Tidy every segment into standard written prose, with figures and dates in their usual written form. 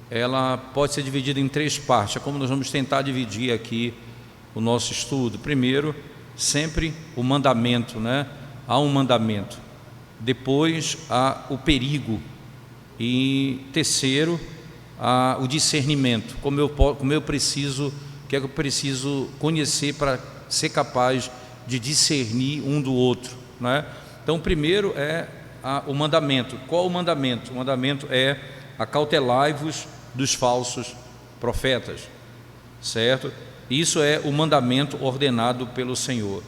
ela pode ser dividida em três partes. É como nós vamos tentar dividir aqui o nosso estudo. Primeiro, sempre o mandamento, né? Há um mandamento. Depois, há o perigo. E terceiro, há o discernimento. Como eu preciso, o que é que eu preciso conhecer para ser capaz de discernir um do outro, né? Então, o primeiro é o mandamento. Qual o mandamento? O mandamento é: acautelai-vos dos falsos profetas, certo? Isso é o mandamento ordenado pelo Senhor.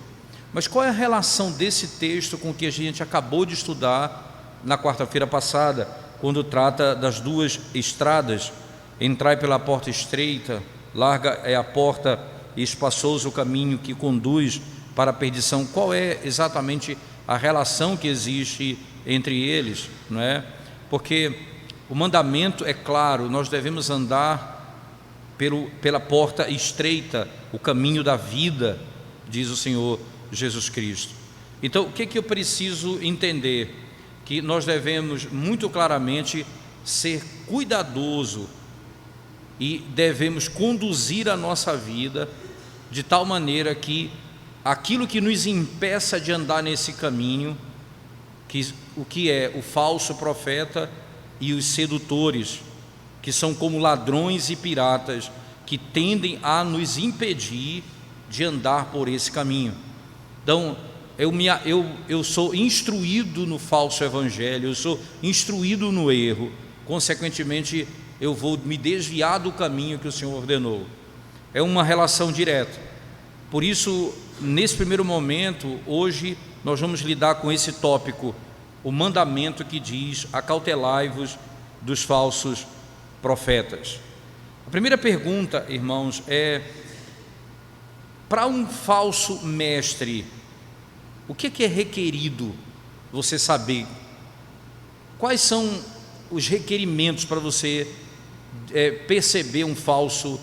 Mas qual é a relação desse texto com o que a gente acabou de estudar na quarta-feira passada, quando trata das duas estradas? Entrai pela porta estreita, larga é a porta e espaçoso o caminho que conduz para a perdição. Qual é exatamente a relação que existe entre eles, não é? Porque o mandamento é claro: nós devemos andar pela porta estreita, o caminho da vida, diz o Senhor Jesus Cristo. Então, o que eu preciso entender? Que nós devemos muito claramente ser cuidadoso e devemos conduzir a nossa vida de tal maneira que aquilo que nos impeça de andar nesse caminho, o que é o falso profeta e os sedutores, que são como ladrões e piratas, que tendem a nos impedir de andar por esse caminho. Então, eu sou instruído no falso evangelho, eu sou instruído no erro, consequentemente eu vou me desviar do caminho que o Senhor ordenou. É uma relação direta. Por isso, nesse primeiro momento, hoje, nós vamos lidar com esse tópico, o mandamento que diz: acautelai-vos dos falsos profetas. A primeira pergunta, irmãos, é: para um falso mestre, o que é requerido você saber? Quais são os requerimentos para você perceber um falso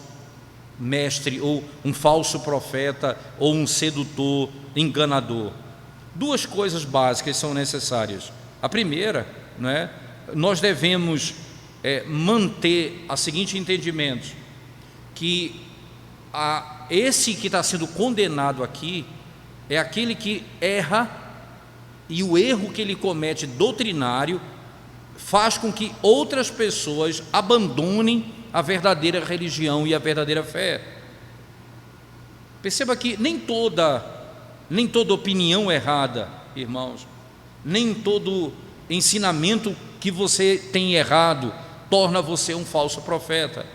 mestre, ou um falso profeta, ou um sedutor, enganador? Duas coisas básicas são necessárias. A primeira, né, nós devemos manter o seguinte entendimento: que esse que está sendo condenado aqui é aquele que erra, e o erro que ele comete doutrinário faz com que outras pessoas abandonem a verdadeira religião e a verdadeira fé. Perceba que nem toda opinião errada, irmãos, nem todo ensinamento que você tem errado torna você um falso profeta,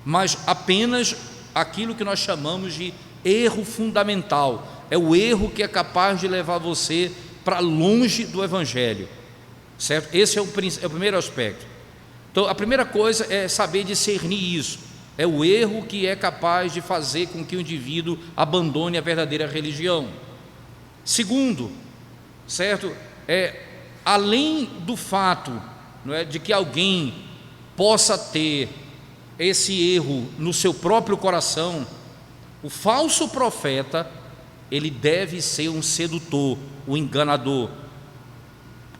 mas apenas aquilo que nós chamamos de erro fundamental. É o erro que é capaz de levar você para longe do Evangelho, certo? Esse é o primeiro aspecto. Então, a primeira coisa é saber discernir isso. É o erro que é capaz de fazer com que o indivíduo abandone a verdadeira religião. Segundo, certo? Além do fato, não é, de que alguém possa ter esse erro no seu próprio coração, o falso profeta, ele deve ser um sedutor, um enganador.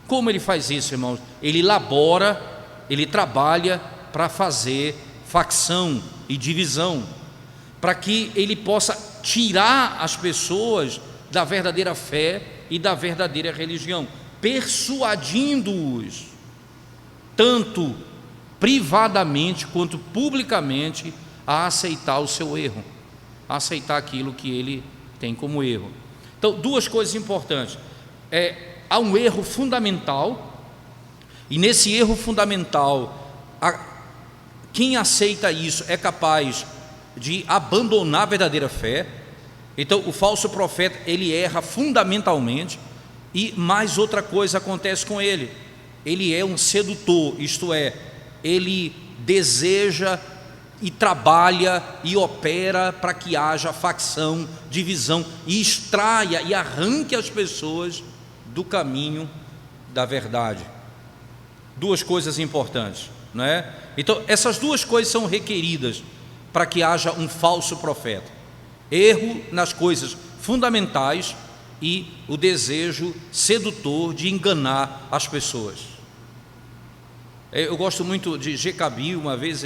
Como ele faz isso, irmãos? Ele elabora, ele trabalha para fazer facção e divisão, para que ele possa tirar as pessoas da verdadeira fé e da verdadeira religião, persuadindo-os, tanto privadamente quanto publicamente, a aceitar o seu erro, a aceitar aquilo que ele tem como erro. Então, duas coisas importantes: há um erro fundamental, e nesse erro fundamental, quem aceita isso é capaz de abandonar a verdadeira fé. Então, o falso profeta, ele erra fundamentalmente. E mais outra coisa acontece com ele: ele é um sedutor, isto é, ele deseja e trabalha e opera para que haja facção, divisão, e extraia e arranque as pessoas do caminho da verdade. Duas coisas importantes, não é? Então, essas duas coisas são requeridas para que haja um falso profeta: erro nas coisas fundamentais e o desejo sedutor de enganar as pessoas. Eu gosto muito de G. Cabil. Uma vez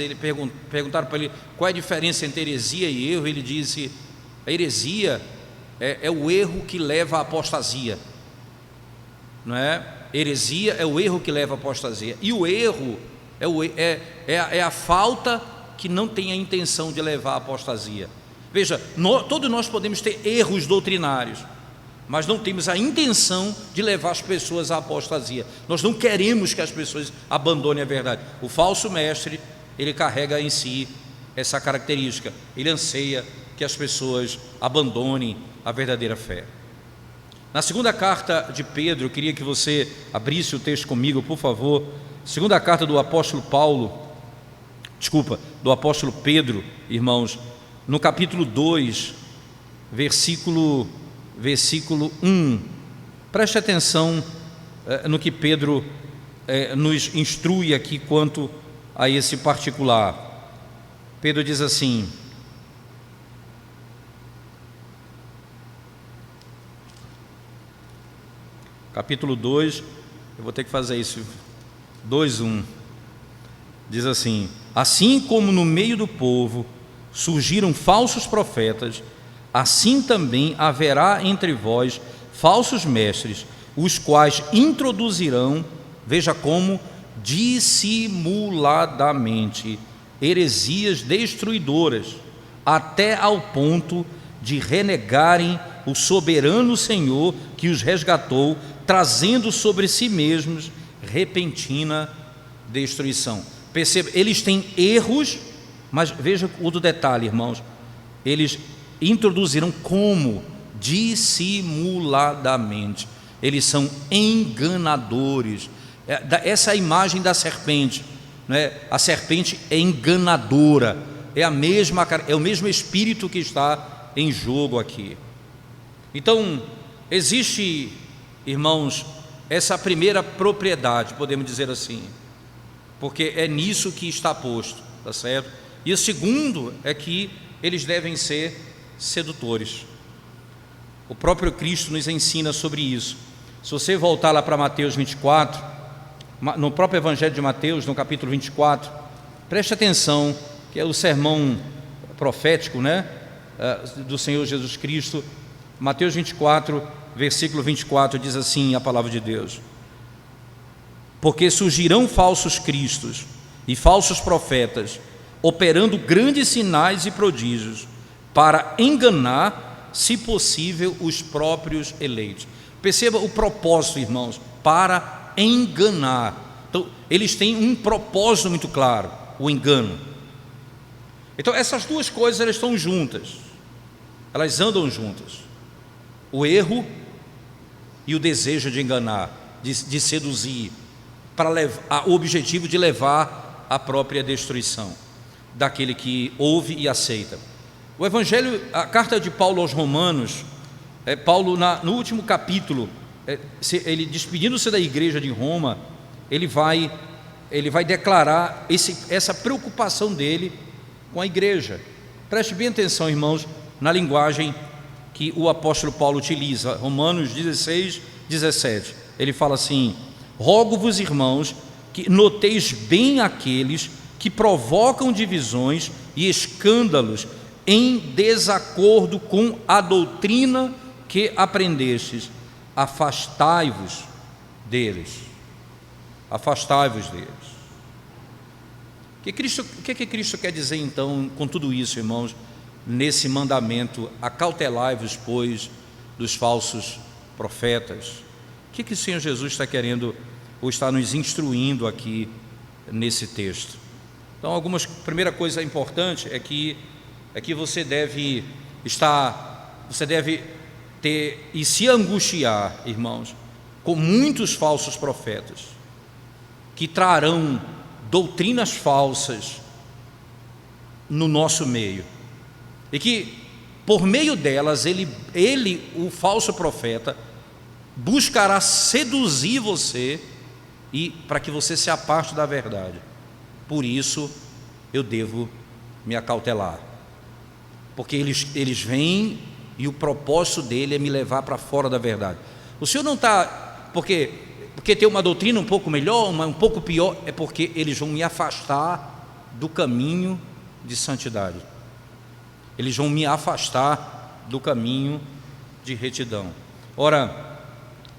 perguntaram para ele qual é a diferença entre heresia e erro. Ele disse: a heresia é o erro que leva à apostasia, não é? Heresia é o erro que leva à apostasia, e o erro é a falta que não tem a intenção de levar à apostasia. Veja, todos nós podemos ter erros doutrinários, mas não temos a intenção de levar as pessoas à apostasia. Nós não queremos que as pessoas abandonem a verdade. O falso mestre, ele carrega em si essa característica, ele anseia que as pessoas abandonem a verdadeira fé. Na segunda carta de Pedro, eu queria que você abrisse o texto comigo, por favor. Segunda carta do apóstolo do apóstolo Pedro, irmãos, no capítulo 2, versículo 1. Preste atenção no que Pedro nos instrui aqui quanto a esse particular. Pedro diz assim: capítulo 2, eu vou ter que fazer isso, 2:1, diz assim: assim como no meio do povo surgiram falsos profetas, assim também haverá entre vós falsos mestres, os quais introduzirão, veja como, dissimuladamente, heresias destruidoras, até ao ponto de renegarem o soberano Senhor que os resgatou, trazendo sobre si mesmos repentina destruição. Perceba, eles têm erros, mas veja o do detalhe, irmãos, eles introduzirão como? Dissimuladamente. Eles são enganadores. Essa é a imagem da serpente, né? A serpente é enganadora, é o mesmo espírito que está em jogo aqui. Então, existe, irmãos, essa primeira propriedade, podemos dizer assim, porque é nisso que está posto, tá certo? E o segundo é que eles devem ser sedutores. O próprio Cristo nos ensina sobre isso. Se você voltar lá para Mateus 24, no próprio Evangelho de Mateus, no capítulo 24, preste atenção, que é o sermão profético, né, do Senhor Jesus Cristo. Mateus 24, versículo 24, diz assim a palavra de Deus: porque surgirão falsos cristos e falsos profetas, operando grandes sinais e prodígios, para enganar, se possível, os próprios eleitos. Perceba o propósito, irmãos, para enganar. Então, eles têm um propósito muito claro, o engano. Então, essas duas coisas, elas estão juntas, elas andam juntas: o erro e o desejo de enganar, de seduzir, para levar, o objetivo de levar à própria destruição daquele que ouve e aceita. O Evangelho, a carta de Paulo aos Romanos, Paulo no último capítulo, ele despedindo-se da igreja de Roma, ele vai declarar essa preocupação dele com a igreja. Preste bem atenção, irmãos, na linguagem que o apóstolo Paulo utiliza. Romanos 16, 17, ele fala assim: rogo-vos, irmãos, que noteis bem aqueles que provocam divisões e escândalos em desacordo com a doutrina que aprendestes. Afastai-vos deles. Afastai-vos deles. O que Cristo quer dizer então com tudo isso, irmãos, nesse mandamento: acautelai-vos, pois, dos falsos profetas? O que o Senhor Jesus está querendo, ou está nos instruindo aqui nesse texto? Então, primeira coisa importante é que você deve ter e se angustiar, irmãos, com muitos falsos profetas que trarão doutrinas falsas no nosso meio, e que por meio delas o falso profeta, buscará seduzir você e para que você se afaste da verdade. Por isso eu devo me acautelar, porque eles vêm e o propósito dele é me levar para fora da verdade. O Senhor não está, porque porque tem uma doutrina um pouco melhor, uma um pouco pior, é porque eles vão me afastar do caminho de santidade. Eles vão me afastar do caminho de retidão. Ora,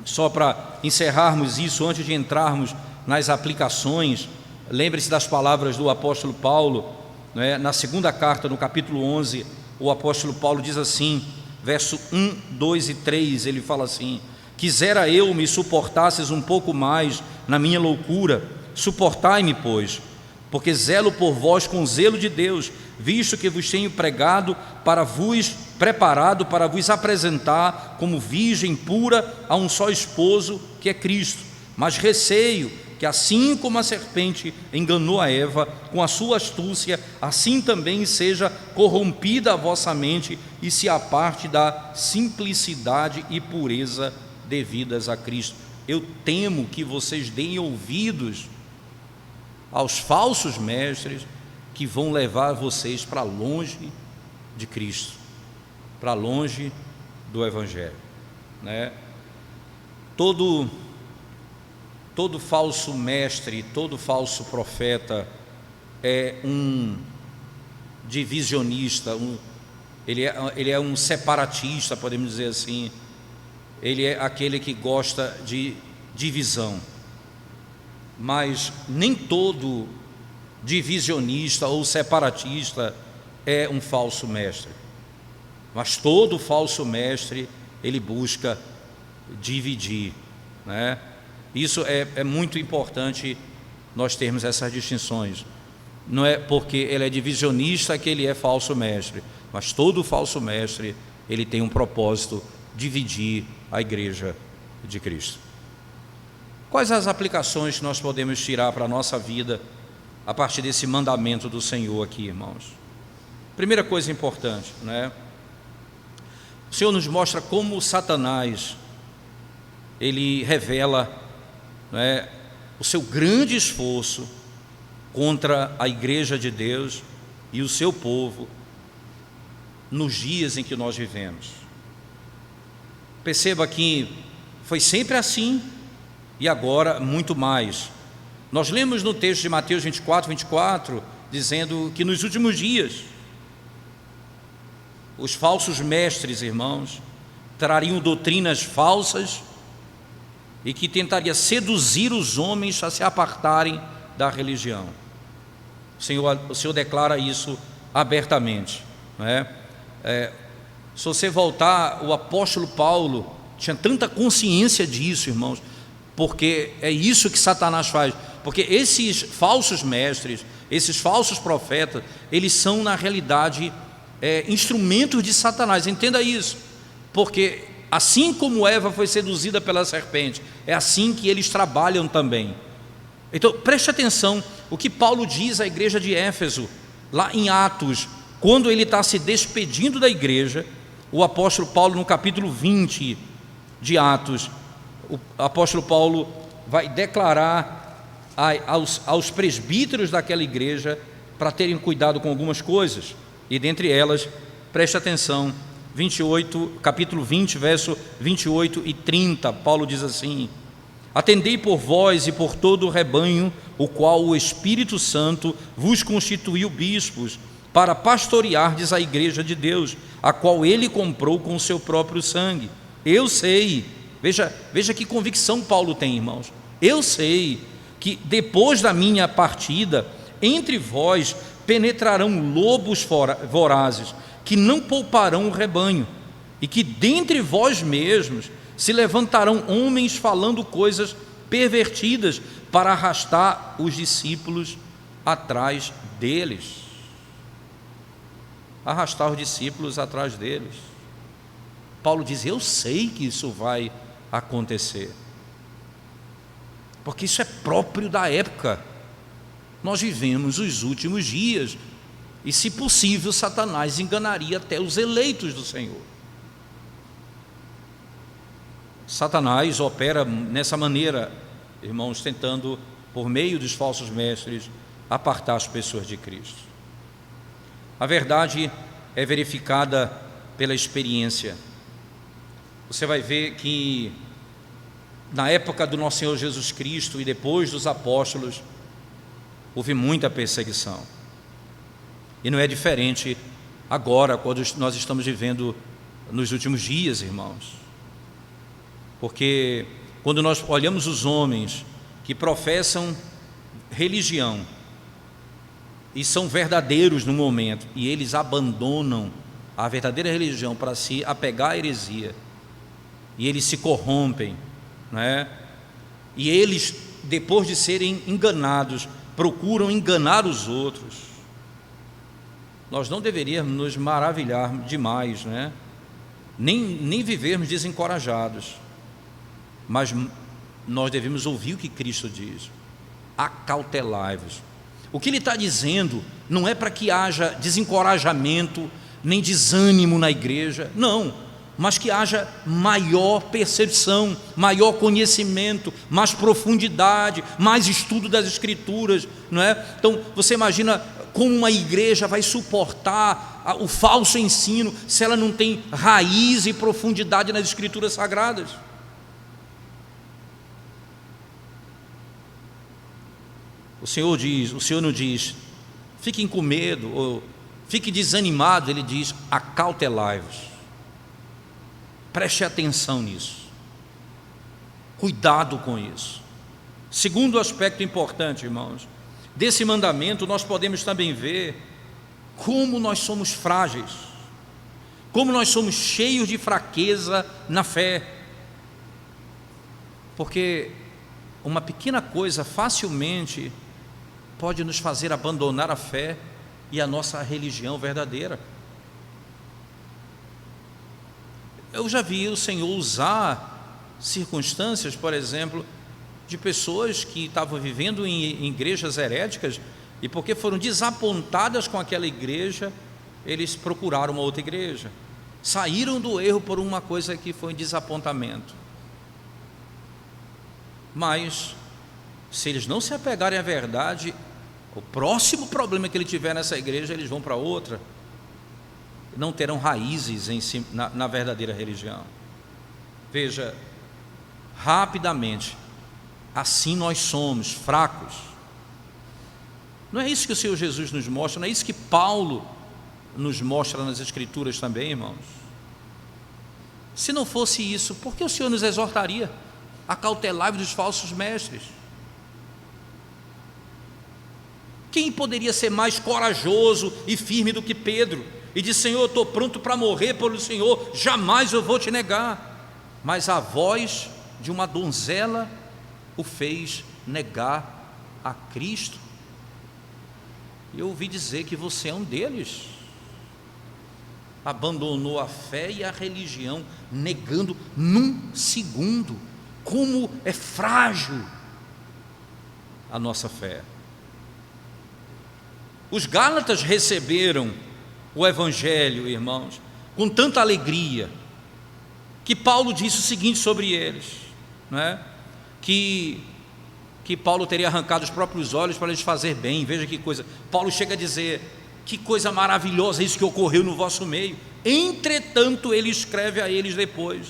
só para encerrarmos isso, antes de entrarmos nas aplicações, lembre-se das palavras do apóstolo Paulo, né? Na segunda carta, no capítulo 11, o apóstolo Paulo diz assim, verso 1, 2 e 3, ele fala assim: quisera eu me suportasses um pouco mais na minha loucura, suportai-me, pois, porque zelo por vós com zelo de Deus, visto que vos tenho preparado para vos apresentar como virgem pura a um só esposo, que é Cristo. Mas receio que, assim como a serpente enganou a Eva com a sua astúcia, assim também seja corrompida a vossa mente e se aparte da simplicidade e pureza devidas a Cristo. Eu temo que vocês deem ouvidos aos falsos mestres que vão levar vocês para longe de Cristo, para longe do Evangelho, né? Todo falso mestre, todo falso profeta é um divisionista, ele é um separatista, podemos dizer assim. Ele é aquele que gosta de divisão, mas nem todo divisionista ou separatista é um falso mestre, mas todo falso mestre, ele busca dividir, né? Isso é muito importante nós termos essas distinções. Não é porque ele é divisionista que ele é falso mestre, mas todo falso mestre, ele tem um propósito: dividir a igreja de Cristo. Quais as aplicações que nós podemos tirar para a nossa vida a partir desse mandamento do Senhor aqui, irmãos? Primeira coisa importante, né? O Senhor nos mostra como Satanás, ele revela, né, o seu grande esforço contra a igreja de Deus e o seu povo nos dias em que nós vivemos. Perceba que foi sempre assim e agora muito mais. Nós lemos no texto de Mateus 24, dizendo que nos últimos dias os falsos mestres, irmãos, trariam doutrinas falsas e que tentaria seduzir os homens a se apartarem da religião. O Senhor declara isso abertamente, né? Se você voltar, o apóstolo Paulo tinha tanta consciência disso, irmãos, porque é isso que Satanás faz. Porque esses falsos mestres, esses falsos profetas, eles são na realidade instrumentos de Satanás. Entenda isso, porque assim como Eva foi seduzida pela serpente, é assim que eles trabalham também. Então preste atenção o que Paulo diz à igreja de Éfeso, lá em Atos, quando ele está se despedindo da igreja. O apóstolo Paulo, no capítulo 20 de Atos, o apóstolo Paulo vai declarar aos presbíteros daquela igreja para terem cuidado com algumas coisas, e dentre elas, preste atenção, capítulo 20, verso 28 e 30, Paulo diz assim: atendei por vós e por todo o rebanho, o qual o Espírito Santo vos constituiu bispos, para pastoreardes a igreja de Deus, a qual ele comprou com o seu próprio sangue. Eu sei, veja que convicção Paulo tem, irmãos. Eu sei que depois da minha partida, entre vós penetrarão lobos vorazes, que não pouparão o rebanho, e que dentre vós mesmos se levantarão homens falando coisas pervertidas para arrastar os discípulos atrás deles. Arrastar os discípulos atrás deles. Paulo diz: eu sei que isso vai acontecer, porque isso é próprio da época. Nós vivemos os últimos dias, e se possível Satanás enganaria até os eleitos do Senhor. Satanás opera nessa maneira, irmãos, tentando, por meio dos falsos mestres, apartar as pessoas de Cristo. A verdade é verificada pela experiência. Você vai ver que na época do nosso Senhor Jesus Cristo e depois dos apóstolos, houve muita perseguição. E não é diferente agora, quando nós estamos vivendo nos últimos dias, irmãos. Porque quando nós olhamos os homens que professam religião e são verdadeiros no momento, e eles abandonam a verdadeira religião para se apegar à heresia, e eles se corrompem, não é? E eles, depois de serem enganados, procuram enganar os outros. Nós não deveríamos nos maravilhar demais, né? Nem vivermos desencorajados, mas nós devemos ouvir o que Cristo diz: acautelai-vos. O que Ele está dizendo não é para que haja desencorajamento, nem desânimo na igreja, não, mas que haja maior percepção, maior conhecimento, mais profundidade, mais estudo das Escrituras, não é? Então, você imagina como uma igreja vai suportar o falso ensino se ela não tem raiz e profundidade nas Escrituras Sagradas? O Senhor não diz, fiquem com medo, ou fiquem desanimados. Ele diz, acautelai-vos. Preste atenção nisso. Cuidado com isso. Segundo aspecto importante, irmãos, desse mandamento nós podemos também ver como nós somos frágeis, como nós somos cheios de fraqueza na fé, porque uma pequena coisa facilmente pode nos fazer abandonar a fé e a nossa religião verdadeira. Eu já vi o Senhor usar circunstâncias, por exemplo, de pessoas que estavam vivendo em igrejas heréticas, e porque foram desapontadas com aquela igreja, eles procuraram uma outra igreja, saíram do erro por uma coisa que foi um desapontamento. Mas se eles não se apegarem à verdade, o próximo problema que ele tiver nessa igreja, eles vão para outra, não terão raízes na verdadeira religião. Veja, rapidamente, assim nós somos fracos. Não é isso que o Senhor Jesus nos mostra, não é isso que Paulo nos mostra nas Escrituras também, irmãos? Se não fosse isso, por que o Senhor nos exortaria a cautelai-vos dos falsos mestres? Quem poderia ser mais corajoso e firme do que Pedro? E diz, Senhor, eu estou pronto para morrer pelo Senhor, jamais eu vou te negar. Mas a voz de uma donzela o fez negar a Cristo. E eu ouvi dizer que você é um deles. Abandonou a fé e a religião, negando num segundo. Como é frágil a nossa fé. Os Gálatas receberam o Evangelho, irmãos, com tanta alegria, que Paulo disse o seguinte sobre eles, não é? Que Paulo teria arrancado os próprios olhos para lhes fazer bem. Veja que coisa, Paulo chega a dizer, que coisa maravilhosa isso que ocorreu no vosso meio. Entretanto, ele escreve a eles depois,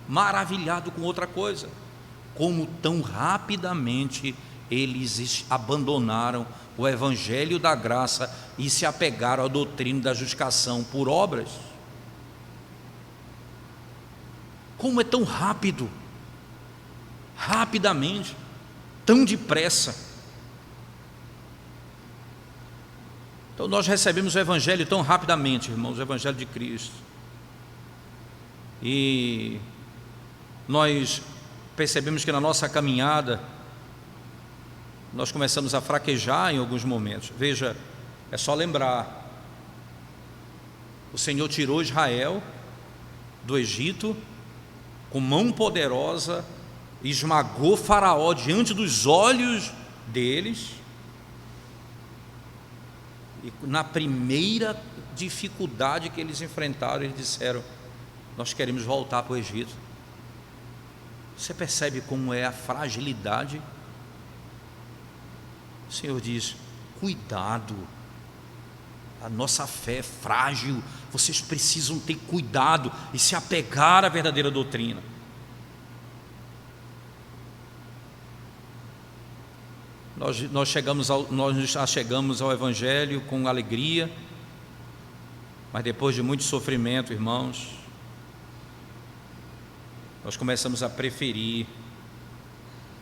maravilhado com outra coisa, como tão rapidamente eles abandonaram o Evangelho da graça e se apegaram à doutrina da justificação por obras. Como é tão rápido, rapidamente, tão depressa. Então nós recebemos o Evangelho tão rapidamente, irmãos, o Evangelho de Cristo, e nós percebemos que na nossa caminhada nós começamos a fraquejar em alguns momentos. Veja, é só lembrar, o Senhor tirou Israel do Egito com mão poderosa, esmagou Faraó diante dos olhos deles, e na primeira dificuldade que eles enfrentaram, eles disseram, nós queremos voltar para o Egito. Você percebe como é a fragilidade? O Senhor diz, cuidado, a nossa fé é frágil, vocês precisam ter cuidado e se apegar à verdadeira doutrina. nós nos achegamos ao Evangelho com alegria, mas depois de muito sofrimento, irmãos, nós começamos a preferir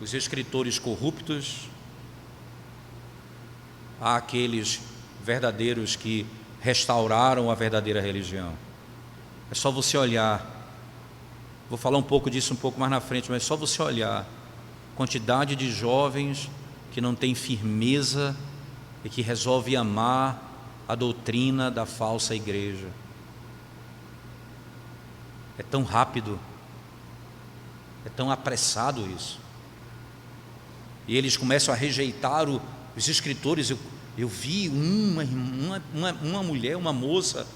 os escritores corruptos àqueles verdadeiros que restauraram a verdadeira religião. É só você olhar, vou falar um pouco disso um pouco mais na frente, mas é só você olhar a quantidade de jovens que não tem firmeza e que resolve amar a doutrina da falsa igreja. É tão rápido, é tão apressado isso. E eles começam a rejeitar os escritores. Eu vi uma mulher, uma moça,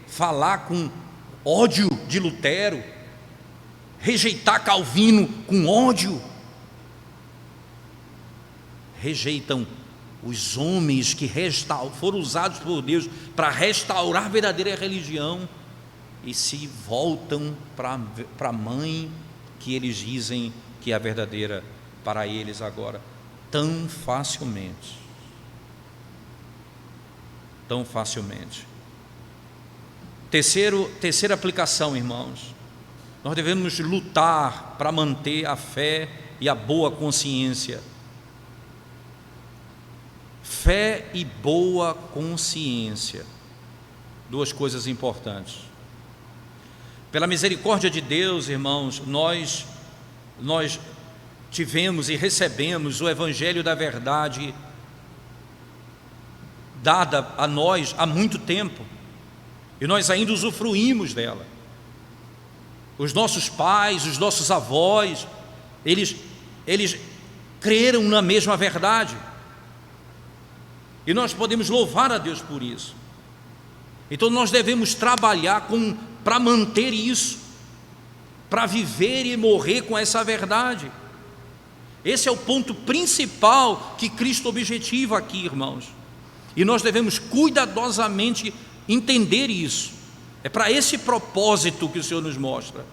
falar com ódio de Lutero, rejeitar Calvino com ódio. Rejeitam os homens que foram usados por Deus para restaurar a verdadeira religião e se voltam para a mãe que eles dizem que é a verdadeira para eles agora, tão facilmente. Tão facilmente. Terceira aplicação, irmãos, nós devemos lutar para manter a fé e a boa consciência. Fé e boa consciência, duas coisas importantes. Pela misericórdia de Deus, irmãos, nós tivemos e recebemos o Evangelho da verdade dada a nós há muito tempo, e nós ainda usufruímos dela. Os nossos pais, os nossos avós, eles creram na mesma verdade, e nós podemos louvar a Deus por isso. Então nós devemos trabalhar para manter isso, para viver e morrer com essa verdade. Esse é o ponto principal que Cristo objetiva aqui, irmãos, e nós devemos cuidadosamente entender isso. É para esse propósito que o Senhor nos mostra,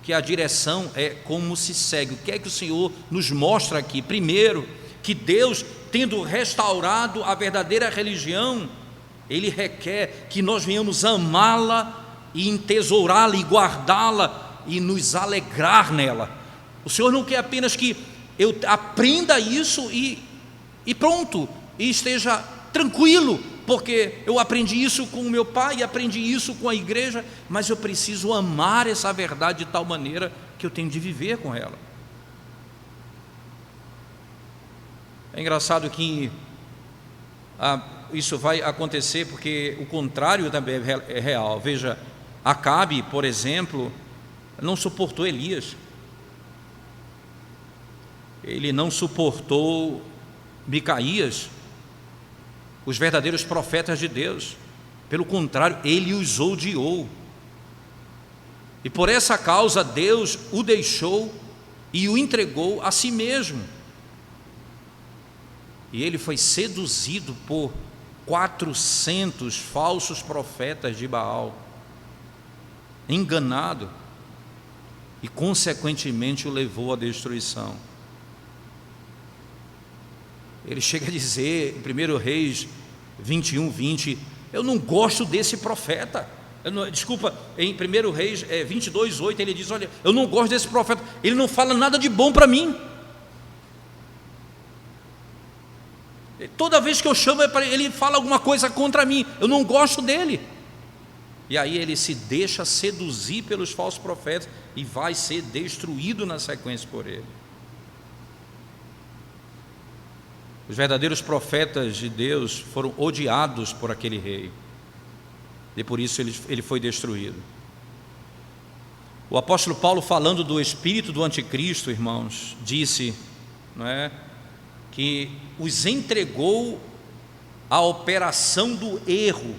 que a direção é como se segue. O que é que o Senhor nos mostra aqui? Primeiro, que Deus, tendo restaurado a verdadeira religião, Ele requer que nós venhamos amá-la e entesourá-la e guardá-la e nos alegrar nela. O Senhor não quer apenas que eu aprenda isso e pronto, e esteja tranquilo, porque eu aprendi isso com o meu pai e aprendi isso com a igreja, mas eu preciso amar essa verdade de tal maneira que eu tenho de viver com ela. É engraçado que isso vai acontecer porque o contrário também é real. Veja, Acabe, por exemplo, não suportou Elias. Ele não suportou Micaías, os verdadeiros profetas de Deus. Pelo contrário, ele os odiou. E por essa causa Deus o deixou e o entregou a si mesmo. E ele foi seduzido por 400 falsos profetas de Baal, enganado, e consequentemente o levou à destruição. Ele chega a dizer em 1 Reis 21:20, eu não gosto desse profeta. Em 1 Reis 22:8 ele diz, olha, eu não gosto desse profeta, ele não fala nada de bom para mim. Toda vez que eu chamo, ele fala alguma coisa contra mim, eu não gosto dele. E aí ele se deixa seduzir pelos falsos profetas e vai ser destruído na sequência por ele. Os verdadeiros profetas de Deus foram odiados por aquele rei, e por isso ele foi destruído. O apóstolo Paulo, falando do espírito do anticristo, irmãos, disse, não é, que os entregou à operação do erro,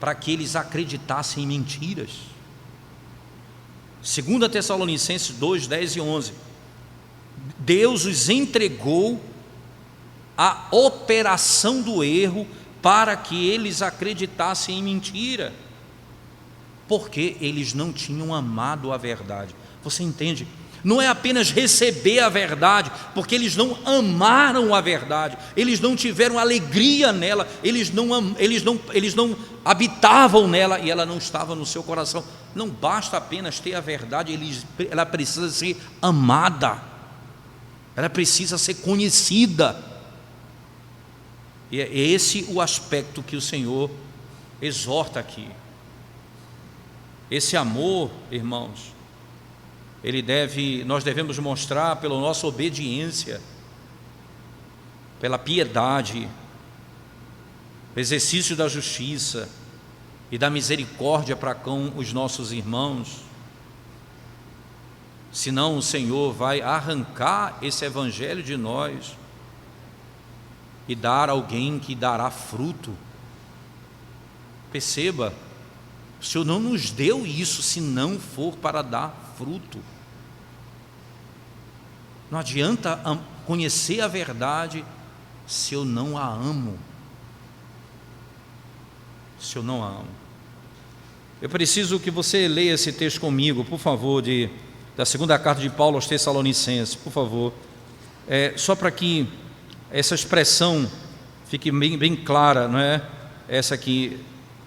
para que eles acreditassem em mentiras. 2 Tessalonicenses 2:10 e 11, Deus os entregou à operação do erro, para que eles acreditassem em mentira, porque eles não tinham amado a verdade. Você entende? não é apenas receber a verdade, porque eles não amaram a verdade, eles não tiveram alegria nela, eles não habitavam nela e ela não estava no seu coração. Não basta apenas ter a verdade, ela precisa ser amada, ela precisa ser conhecida. E é esse o aspecto que o Senhor exorta aqui. Esse amor, irmãos, nós devemos mostrar pela nossa obediência, pela piedade, exercício da justiça e da misericórdia para com os nossos irmãos. Senão o Senhor vai arrancar esse evangelho de nós e dar a alguém que dará fruto. Perceba, o Senhor não nos deu isso se não for para dar fruto. Não adianta conhecer a verdade se eu não a amo. Se eu não a amo. Eu preciso que você leia esse texto comigo, por favor, da segunda carta de Paulo aos Tessalonicenses, por favor. Só para que essa expressão fique bem clara, não é? Essa que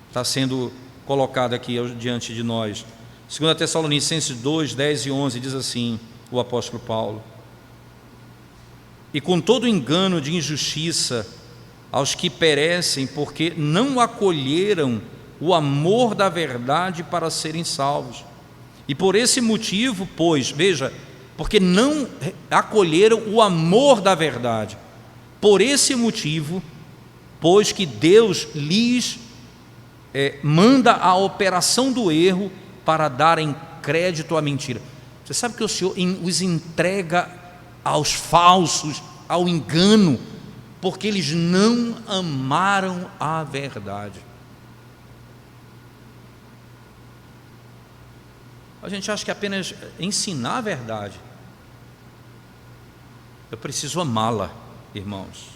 está sendo colocada aqui diante de nós. 2 Tessalonicenses 2, 10 e 11 diz assim, o apóstolo Paulo: e com todo engano de injustiça aos que perecem, porque não acolheram o amor da verdade para serem salvos. E por esse motivo, pois, veja, porque não acolheram o amor da verdade, por esse motivo, pois que Deus lhes manda a operação do erro para darem crédito à mentira. Você sabe que o Senhor os entrega aos falsos, ao engano, porque eles não amaram a verdade. A gente acha que apenas ensinar a verdade. Eu preciso amá-la, irmãos.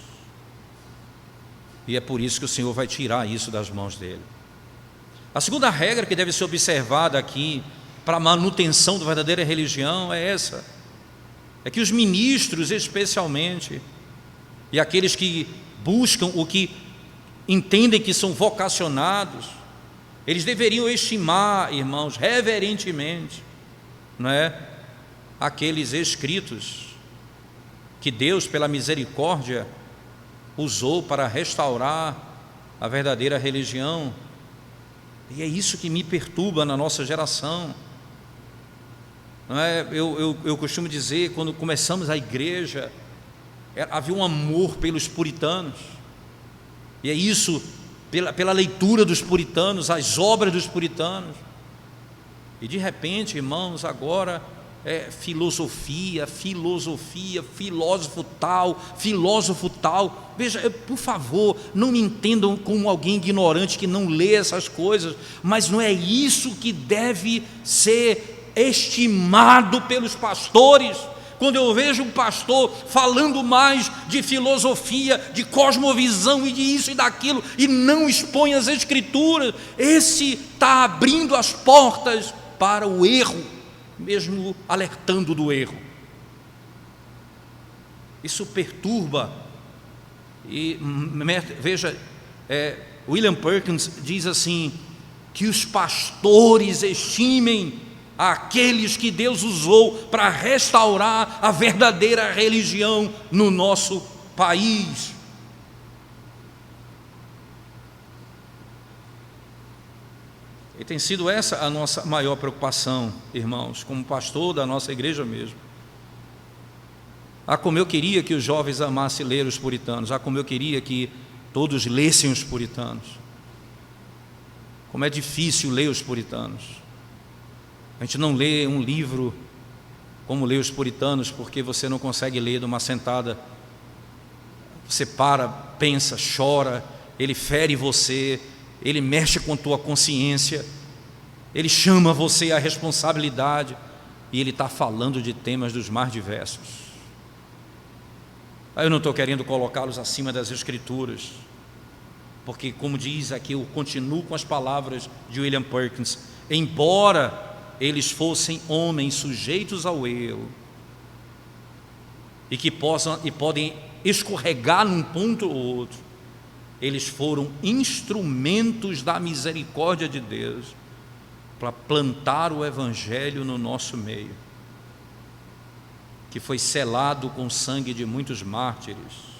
E é por isso que o Senhor vai tirar isso das mãos dele. A segunda regra que deve ser observada aqui para a manutenção da verdadeira religião é essa: é que os ministros, especialmente, e aqueles que buscam o que entendem que são vocacionados, eles deveriam estimar, irmãos, reverentemente, não é, aqueles escritos que Deus, pela misericórdia, usou para restaurar a verdadeira religião. E é isso que me perturba na nossa geração. Não é? Eu costumo dizer, quando começamos a igreja, havia um amor pelos puritanos, e é isso, pela leitura dos puritanos, as obras dos puritanos. E de repente, irmãos, agora filosofia, filósofo tal. Veja, por favor, não me entendam como alguém ignorante que não lê essas coisas, mas não é isso que deve ser estimado pelos pastores. Quando eu vejo um pastor falando mais de filosofia, de cosmovisão e de isso e daquilo, e não expõe as escrituras, esse está abrindo as portas para o erro, mesmo alertando do erro. Isso perturba. E veja, William Perkins diz assim, que os pastores estimem aqueles que Deus usou para restaurar a verdadeira religião no nosso país. E tem sido essa a nossa maior preocupação, irmãos, como pastor da nossa igreja mesmo. Como eu queria que os jovens amassem ler os puritanos, como eu queria que todos lessem os puritanos. Como é difícil ler os puritanos. A gente não lê um livro como lê os puritanos, porque você não consegue ler de uma sentada. Você para, pensa, chora, ele fere você, ele mexe com a tua consciência, ele chama você à responsabilidade, e ele está falando de temas dos mais diversos. Eu não estou querendo colocá-los acima das escrituras, porque, como diz aqui, eu continuo com as palavras de William Perkins, embora eles fossem homens sujeitos ao erro e que podem escorregar num ponto ou outro, eles foram instrumentos da misericórdia de Deus para plantar o Evangelho no nosso meio, que foi selado com o sangue de muitos mártires.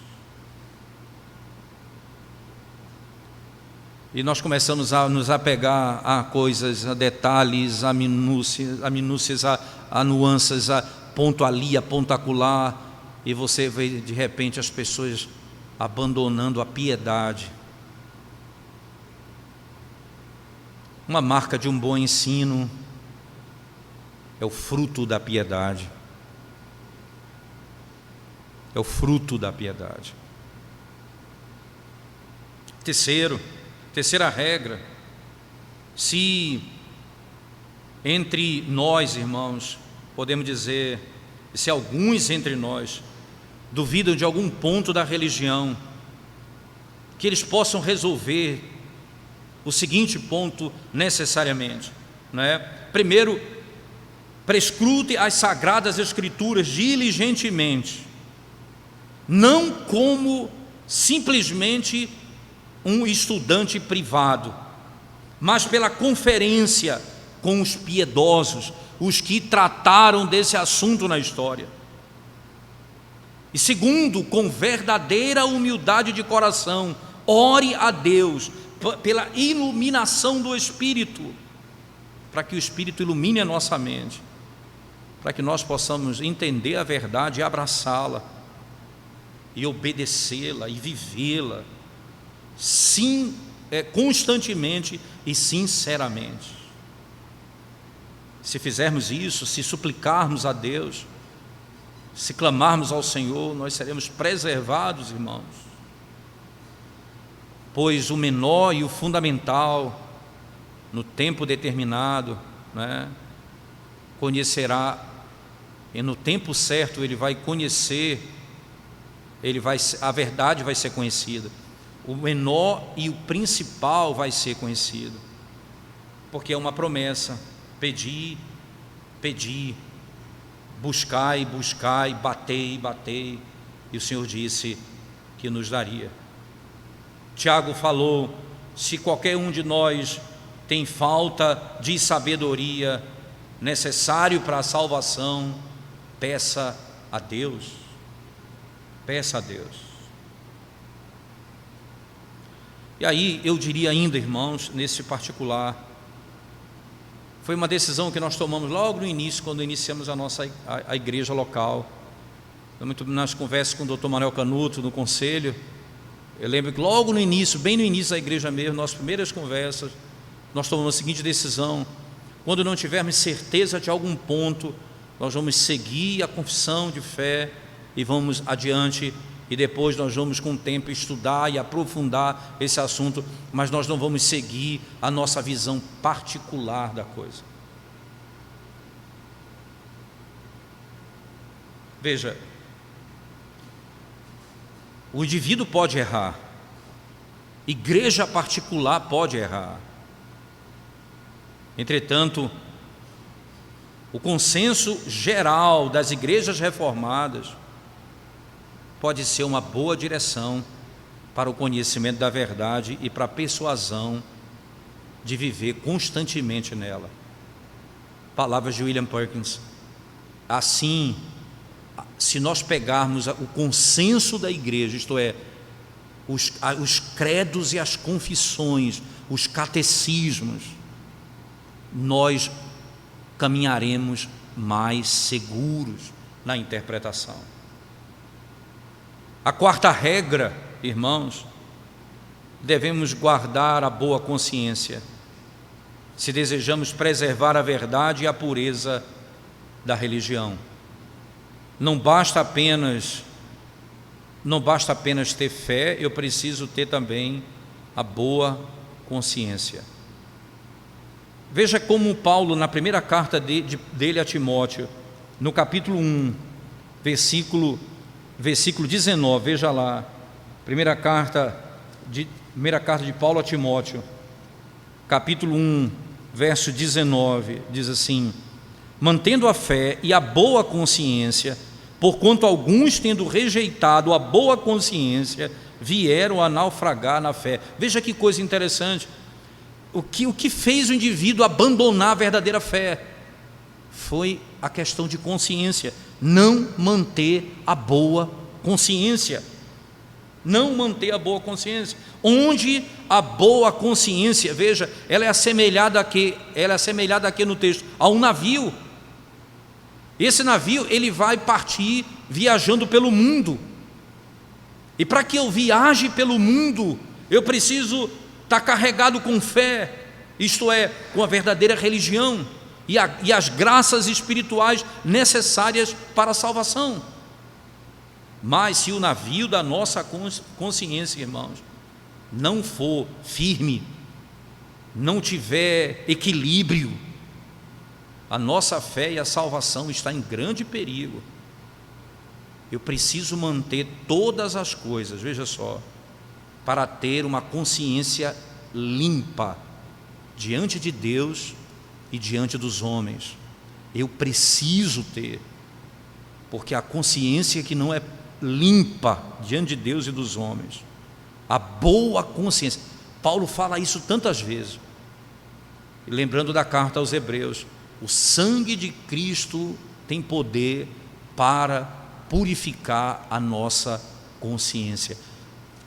E nós começamos a nos apegar a coisas, a detalhes, a minúcias, a nuances, a ponto ali, a ponto acolá, e você vê de repente as pessoas abandonando a piedade. Uma marca de um bom ensino é o fruto da piedade. É o fruto da piedade. Terceira regra: se entre nós, irmãos, podemos dizer, se alguns entre nós duvidam de algum ponto da religião, que eles possam resolver o seguinte ponto necessariamente, né? Primeiro, prescrute as sagradas escrituras diligentemente, não como simplesmente um estudante privado, mas pela conferência com os piedosos, os que trataram desse assunto na história. E segundo, com verdadeira humildade de coração, ore a Deus pela iluminação do Espírito, para que o Espírito ilumine a nossa mente, para que nós possamos entender a verdade e abraçá-la, e obedecê-la e vivê-la, sim, constantemente e sinceramente. Se fizermos isso, se suplicarmos a Deus, se clamarmos ao Senhor, nós seremos preservados, irmãos, pois o menor e o fundamental, no tempo determinado, né, conhecerá, e no tempo certo ele vai conhecer, a verdade vai ser conhecida. O menor e o principal vai ser conhecido, porque é uma promessa: pedi, pedi, buscai, buscai, batei, batei, e o Senhor disse que nos daria. Tiago falou: se qualquer um de nós tem falta de sabedoria necessário para a salvação, peça a Deus, peça a Deus. E aí eu diria ainda, irmãos, nesse particular, foi uma decisão que nós tomamos logo no início, quando iniciamos a igreja local. Muito nas conversas com o Dr. Manuel Canuto, no conselho, eu lembro que logo no início, bem no início da igreja mesmo, nas primeiras conversas, nós tomamos a seguinte decisão: quando não tivermos certeza de algum ponto, nós vamos seguir a confissão de fé e vamos adiante, e depois nós vamos com o tempo estudar e aprofundar esse assunto, mas nós não vamos seguir a nossa visão particular da coisa. Veja, o indivíduo pode errar, igreja particular pode errar. Entretanto, o consenso geral das igrejas reformadas pode ser uma boa direção para o conhecimento da verdade e para a persuasão de viver constantemente nela. Palavras de William Perkins. Assim, se nós pegarmos o consenso da igreja, isto é, os credos e as confissões, os catecismos, nós caminharemos mais seguros na interpretação. A quarta regra, irmãos, devemos guardar a boa consciência, se desejamos preservar a verdade e a pureza da religião. Não basta apenas ter fé, eu preciso ter também a boa consciência. Veja como Paulo, na primeira carta dele a Timóteo, no capítulo 1, versículo 19, veja lá, primeira carta de Paulo a Timóteo, capítulo 1, verso 19, diz assim: mantendo a fé e a boa consciência, porquanto alguns, tendo rejeitado a boa consciência, vieram a naufragar na fé. Veja que coisa interessante. O que fez o indivíduo abandonar a verdadeira fé foi a questão de consciência, não manter a boa consciência. Não manter a boa consciência. Onde a boa consciência, veja, ela é assemelhada a quê? Ela é assemelhada a quê no texto? A um navio. Esse navio, ele vai partir viajando pelo mundo. E para que eu viaje pelo mundo, eu preciso estar carregado com fé, isto é, com a verdadeira religião e as graças espirituais necessárias para a salvação. Mas se o navio da nossa consciência, irmãos, não for firme, não tiver equilíbrio, a nossa fé e a salvação está em grande perigo. Eu preciso manter todas as coisas, veja só, para ter uma consciência limpa diante de Deus e diante dos homens. Eu preciso ter, porque a consciência que não é limpa diante de Deus e dos homens, a boa consciência, Paulo fala isso tantas vezes, lembrando da carta aos Hebreus, o sangue de Cristo tem poder para purificar a nossa consciência.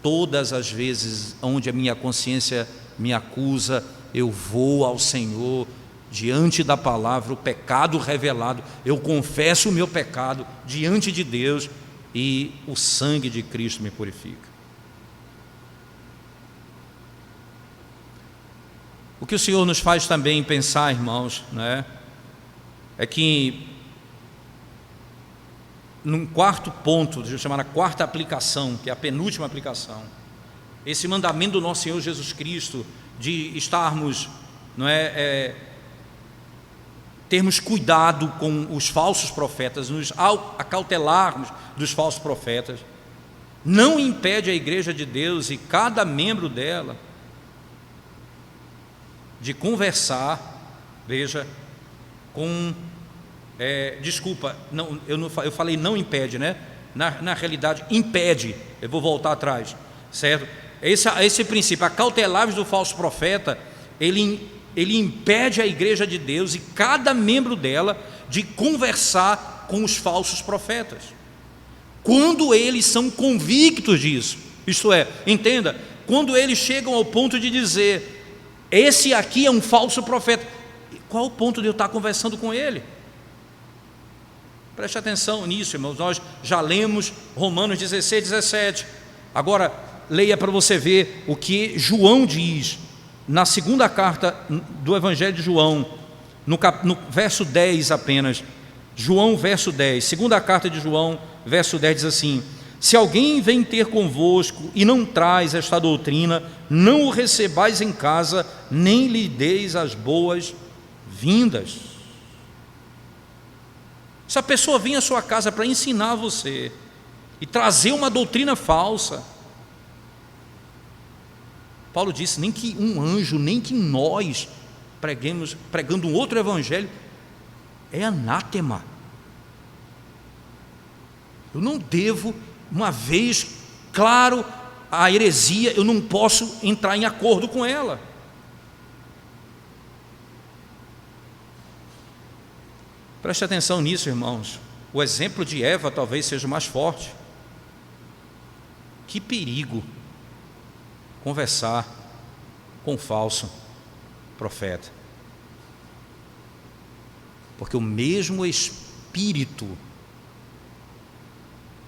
Todas as vezes onde a minha consciência me acusa, eu vou ao Senhor, diante da palavra, o pecado revelado, eu confesso o meu pecado diante de Deus, e o sangue de Cristo me purifica. O que o Senhor nos faz também pensar, irmãos, né, é que num quarto ponto, deixa eu chamar a quarta aplicação, que é a penúltima aplicação, esse mandamento do nosso Senhor Jesus Cristo de estarmos, não é, termos cuidado com os falsos profetas, nos acautelarmos dos falsos profetas, não impede a igreja de Deus e cada membro dela de conversar, veja, com, eu falei não impede, né? Na realidade impede, eu vou voltar atrás, certo? Esse princípio, acautelar-vos do falso profeta, ele impede a igreja de Deus e cada membro dela de conversar com os falsos profetas, quando eles são convictos disso, isto é, entenda, quando eles chegam ao ponto de dizer, esse aqui é um falso profeta, qual o ponto de eu estar conversando com ele? Preste atenção nisso, irmãos, nós já lemos Romanos 16, 17, agora leia para você ver o que João diz, na segunda carta do Evangelho de João, no verso 10 apenas, João verso 10, segunda carta de João, verso 10 diz assim, se alguém vem ter convosco e não traz esta doutrina, não o recebais em casa, nem lhe deis as boas-vindas. Se a pessoa vem à sua casa para ensinar você e trazer uma doutrina falsa, Paulo disse, nem que um anjo, nem que nós pregando um outro evangelho, é anátema. Eu não devo, uma vez, claro, a heresia, eu não posso entrar em acordo com ela. Preste atenção nisso, irmãos. O exemplo de Eva talvez seja o mais forte. Que perigo conversar com um falso profeta, porque o mesmo espírito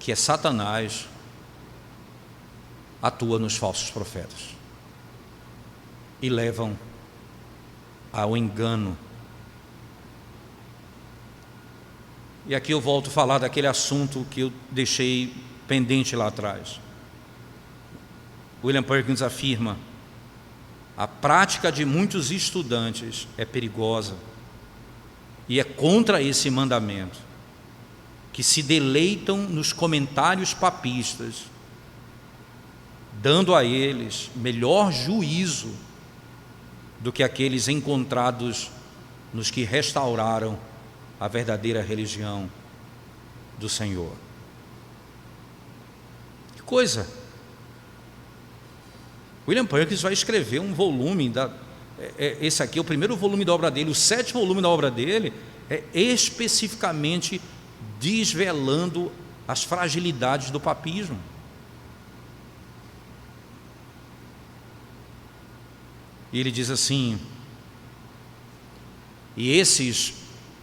que é Satanás atua nos falsos profetas e levam ao engano. E aqui eu volto a falar daquele assunto que eu deixei pendente lá atrás. William Perkins afirma: a prática de muitos estudantes é perigosa e é contra esse mandamento, que se deleitam nos comentários papistas, dando a eles melhor juízo do que aqueles encontrados nos que restauraram a verdadeira religião do Senhor. Que coisa! William Perkins vai escrever um volume, esse aqui é o primeiro volume da obra dele, o 7º volume da obra dele, é especificamente desvelando as fragilidades do papismo. E ele diz assim: e esses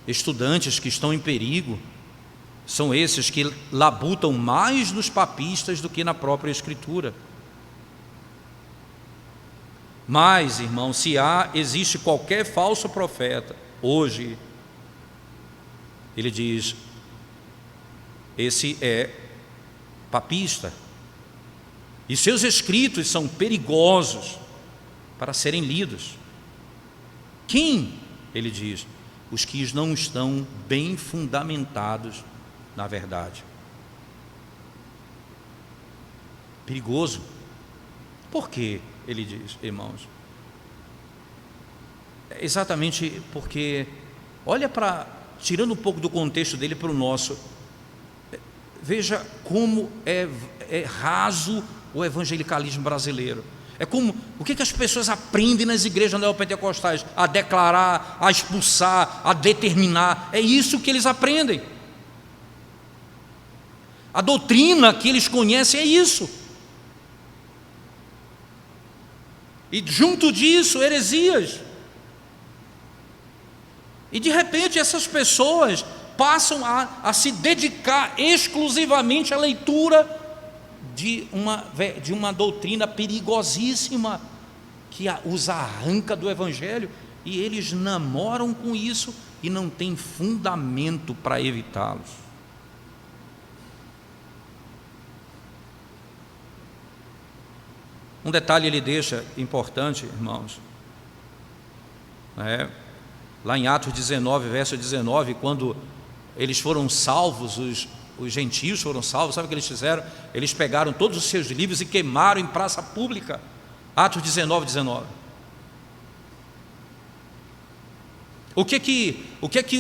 estudantes que estão em perigo são esses que labutam mais nos papistas do que na própria Escritura. Mas, irmão, se existe qualquer falso profeta hoje, ele diz, esse é papista, e seus escritos são perigosos para serem lidos. Quem? Ele diz, os que não estão bem fundamentados na verdade. Perigoso. Por quê? Ele diz, irmãos, exatamente porque, olha para, tirando um pouco do contexto dele para o nosso, veja como é raso o evangelicalismo brasileiro. É como, o que as pessoas aprendem nas igrejas neopentecostais? A declarar, a expulsar, a determinar, é isso que eles aprendem. A doutrina que eles conhecem é isso. E junto disso, heresias. E de repente essas pessoas passam a se dedicar exclusivamente à leitura de uma doutrina perigosíssima, que os arranca do Evangelho, e eles namoram com isso e não têm fundamento para evitá-los. Um detalhe ele deixa importante, irmãos, lá em Atos 19, verso 19, quando eles foram salvos, os gentios foram salvos, sabe o que eles fizeram? Eles pegaram todos os seus livros e queimaram em praça pública. Atos 19, 19. O que que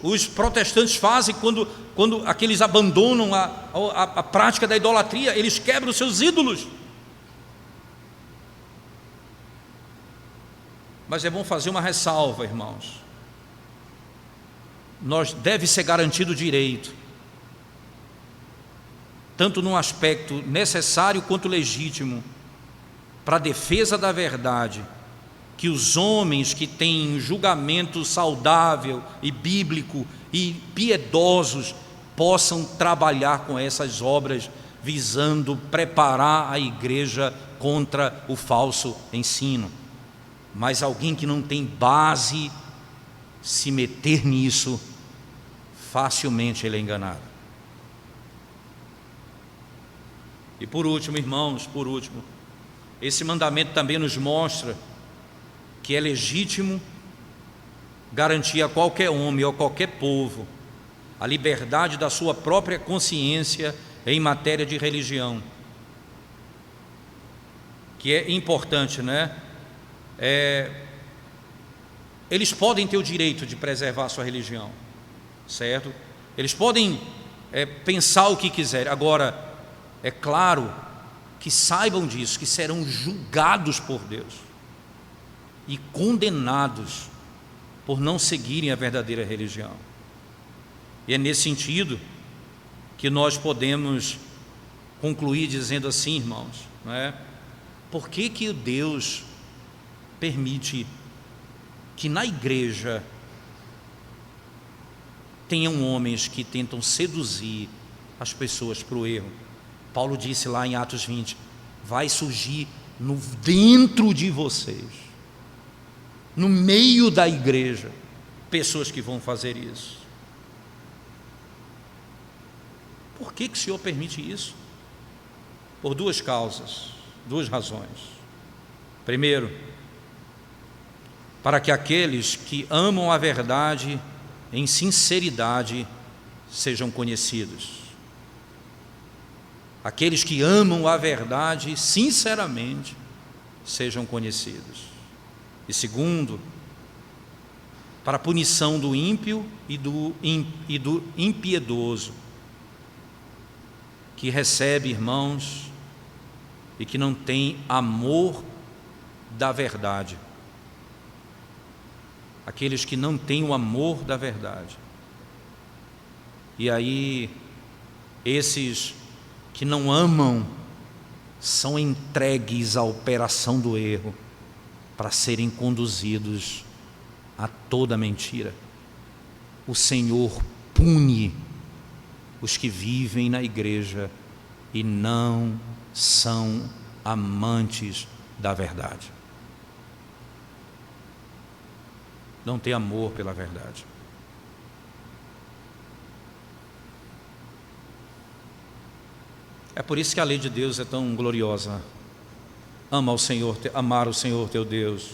os protestantes fazem quando aqueles abandonam a prática da idolatria? Eles quebram os seus ídolos. Mas é bom fazer uma ressalva, irmãos. Deve ser garantido o direito, tanto num aspecto necessário quanto legítimo, para a defesa da verdade, que os homens que têm julgamento saudável e bíblico e piedosos possam trabalhar com essas obras, visando preparar a igreja contra o falso ensino. Mas alguém que não tem base, se meter nisso, facilmente ele é enganado. E por último, irmãos, esse mandamento também nos mostra que é legítimo garantir a qualquer homem ou a qualquer povo a liberdade da sua própria consciência em matéria de religião, que é importante, eles podem ter o direito de preservar a sua religião, certo? Eles podem pensar o que quiserem. Agora, é claro que saibam disso, que serão julgados por Deus e condenados por não seguirem a verdadeira religião. E é nesse sentido que nós podemos concluir dizendo assim, irmãos, por que Deus permite que na igreja tenham homens que tentam seduzir as pessoas para o erro? Paulo disse lá em Atos 20, vai surgir dentro de vocês, no meio da igreja, pessoas que vão fazer isso. Por que o Senhor permite isso? Por duas causas, duas razões. Primeiro, para que aqueles que amam a verdade em sinceridade sejam conhecidos. Aqueles que amam a verdade sinceramente sejam conhecidos. E segundo, para a punição do ímpio e do impiedoso, que recebe, irmãos, e que não tem amor da verdade. Aqueles que não têm o amor da verdade. E aí, esses que não amam são entregues à operação do erro para serem conduzidos a toda mentira. O Senhor pune os que vivem na igreja e não são amantes da verdade. Não tem amor pela verdade. É por isso que a lei de Deus é tão gloriosa. Amar o Senhor teu Deus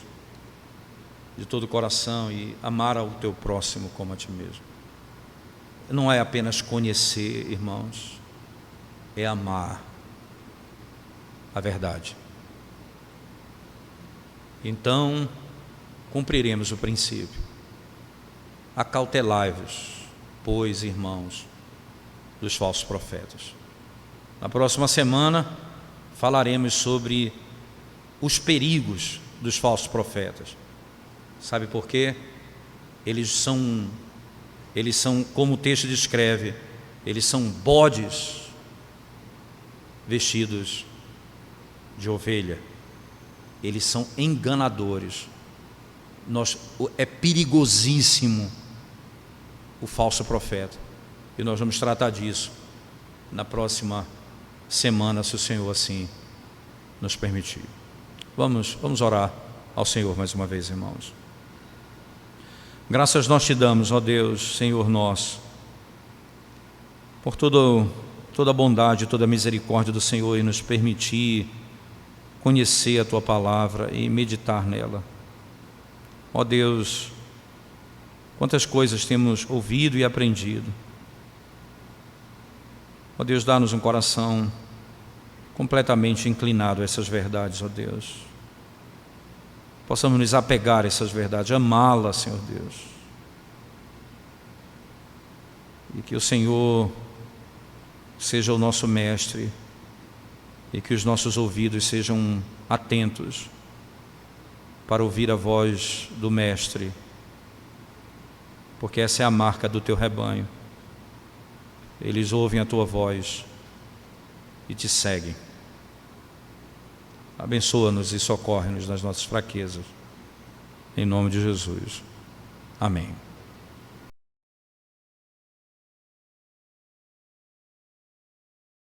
de todo o coração e amar ao teu próximo como a ti mesmo. Não é apenas conhecer, irmãos, é amar a verdade. Então, cumpriremos o princípio. Acautelai-vos, pois, irmãos, dos falsos profetas. Na próxima semana falaremos sobre os perigos dos falsos profetas. Sabe por quê? Eles são, como o texto descreve, eles são bodes vestidos de ovelha. Eles são enganadores. É perigosíssimo o falso profeta. E nós vamos tratar disso na próxima semana, se o Senhor assim nos permitir. Vamos orar ao Senhor mais uma vez, irmãos. Graças nós te damos, ó Deus, Senhor nosso, por toda a bondade, toda a misericórdia do Senhor em nos permitir conhecer a Tua palavra e meditar nela. Ó Deus, quantas coisas temos ouvido e aprendido. Ó Deus, dá-nos um coração completamente inclinado a essas verdades, ó Deus. Possamos nos apegar a essas verdades, amá-las, Senhor Deus. E que o Senhor seja o nosso mestre e que os nossos ouvidos sejam atentos para ouvir a voz do mestre, porque essa é a marca do teu rebanho. Eles ouvem a tua voz e te seguem. Abençoa-nos e socorre-nos nas nossas fraquezas. Em nome de Jesus. Amém.